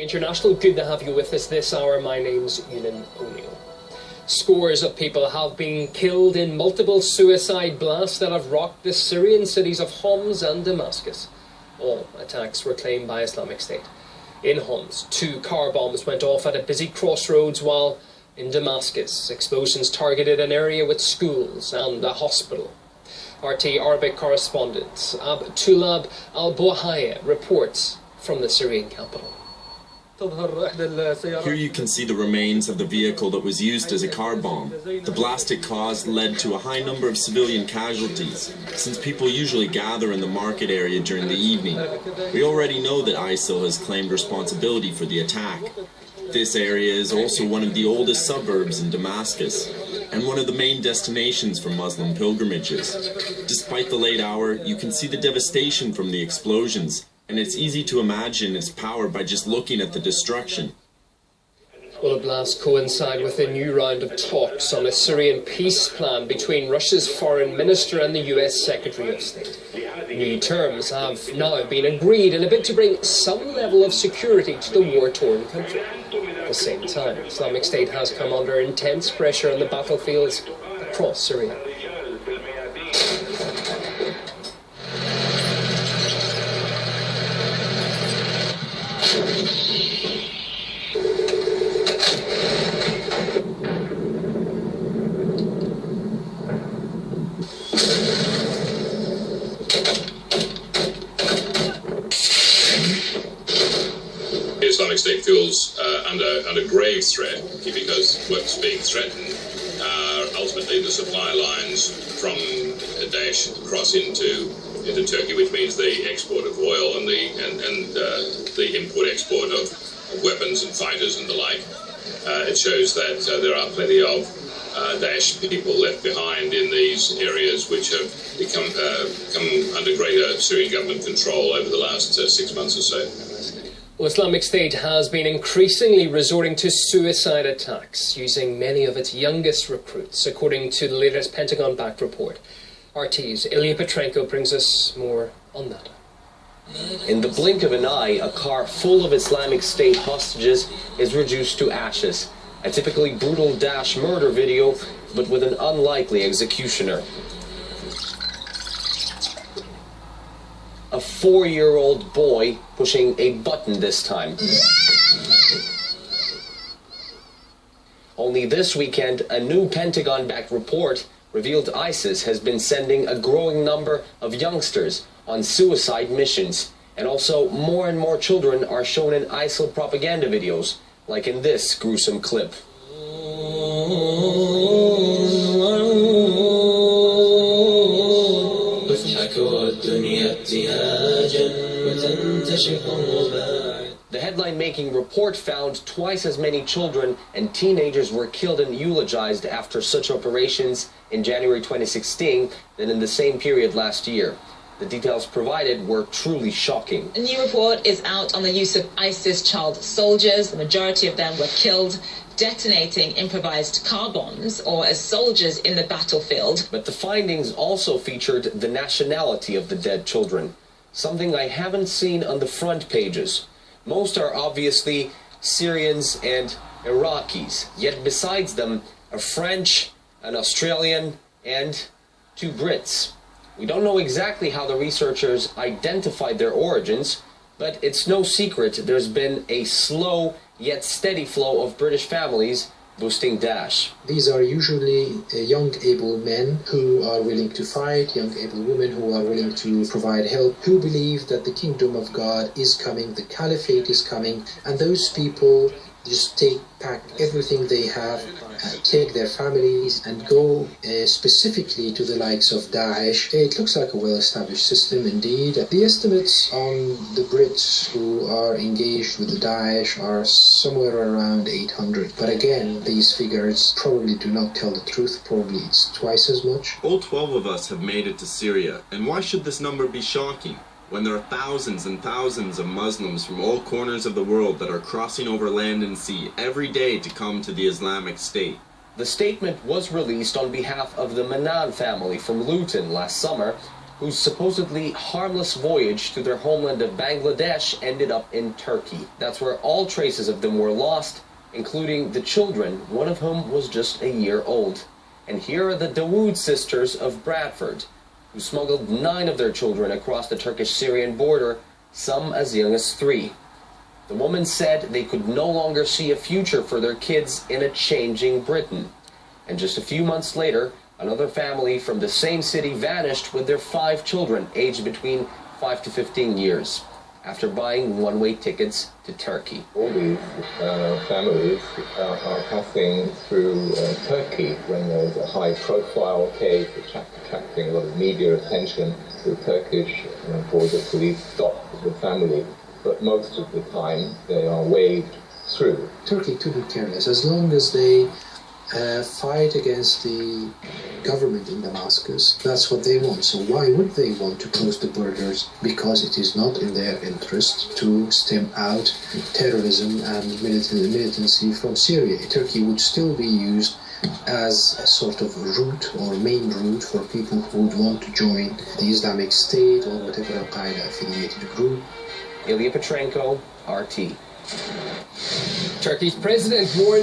International, good to have you with us this hour. My name's Ewan O'Neill. Scores of people have been killed in multiple suicide blasts that have rocked the Syrian cities of Homs and Damascus. All attacks were claimed by Islamic State. In Homs, 2 car bombs went off at a busy crossroads, while in Damascus, explosions targeted an area with schools and a hospital. RT Arabic correspondent Abtulab Al-Bouhaya reports from the Syrian capital. Here you can see the remains of the vehicle that was used as a car bomb. The blast it caused led to a high number of civilian casualties, since people usually gather in the market area during the evening. We already know that ISIL has claimed responsibility for the attack. This area is also one of the oldest suburbs in Damascus, and one of the main destinations for Muslim pilgrimages. Despite the late hour, you can see the devastation from the explosions, and it's easy to imagine its power by just looking at the destruction. Well, the blasts coincide with a new round of talks on a Syrian peace plan between Russia's foreign minister and the US Secretary of State. New terms have now been agreed in a bid to bring some level of security to the war-torn country. At the same time, Islamic State has come under intense pressure on the battlefields across Syria. The Islamic State feels under grave threat because what's being threatened are ultimately the supply lines from Daesh across into Turkey, which means the export of oil and the import-export of weapons and fighters and the like. It shows that there are plenty of Daesh people left behind in these areas which have come under greater Syrian government control over the last 6 months or so. Well, Islamic State has been increasingly resorting to suicide attacks, using many of its youngest recruits, according to the latest Pentagon-backed report. RT's Ilya Petrenko brings us more on that. In the blink of an eye, a car full of Islamic State hostages is reduced to ashes. A typically brutal Daesh murder video, but with an unlikely executioner. A 4-year-old boy pushing a button this time. Only this weekend, a new Pentagon-backed report revealed ISIS has been sending a growing number of youngsters on suicide missions, and also more and more children are shown in ISIL propaganda videos, like in this gruesome clip. The headline-making report found twice as many children and teenagers were killed and eulogized after such operations in January 2016 than in the same period last year. The details provided were truly shocking. A new report is out on the use of ISIS child soldiers. The majority of them were killed detonating improvised car bombs or as soldiers in the battlefield. But the findings also featured the nationality of the dead children, something I haven't seen on the front pages. Most are obviously Syrians and Iraqis, yet besides them, a French, an Australian, and 2 Brits. We don't know exactly how the researchers identified their origins, but it's no secret there's been a slow yet steady flow of British families boosting Daesh. These are usually young able men who are willing to fight, young able women who are willing to provide help, who believe that the kingdom of God is coming, the caliphate is coming, and those people just pack everything they have, take their families and go specifically to the likes of Daesh. It looks like a well-established system indeed. The estimates on the Brits who are engaged with the Daesh are somewhere around 800. But again, these figures probably do not tell the truth. Probably it's twice as much. All 12 of us have made it to Syria, and why should this number be shocking? When there are thousands and thousands of Muslims from all corners of the world that are crossing over land and sea every day to come to the Islamic State. The statement was released on behalf of the Manan family from Luton last summer, whose supposedly harmless voyage to their homeland of Bangladesh ended up in Turkey. That's where all traces of them were lost, including the children, one of whom was just a year old. And here are the Dawood sisters of Bradford, who smuggled 9 of their children across the Turkish-Syrian border, some as young as 3. The woman said they could no longer see a future for their kids in a changing Britain. And just a few months later, another family from the same city vanished with their 5 children, aged between 5 to 15 years, after buying one-way tickets to Turkey. All these families are passing through Turkey when there's a high-profile case attracting a lot of media attention. The Turkish border police stop the family, but most of the time they are waved through. Turkey couldn't care less as long as they fight against the government in Damascus. That's what they want. So why would they want to close the borders? Because it is not in their interest to stem out terrorism and militancy from Syria. Turkey would still be used as a sort of route or main route for people who would want to join the Islamic State or whatever Al-Qaeda affiliated group. Ilya Petrenko, RT. Turkey's president warned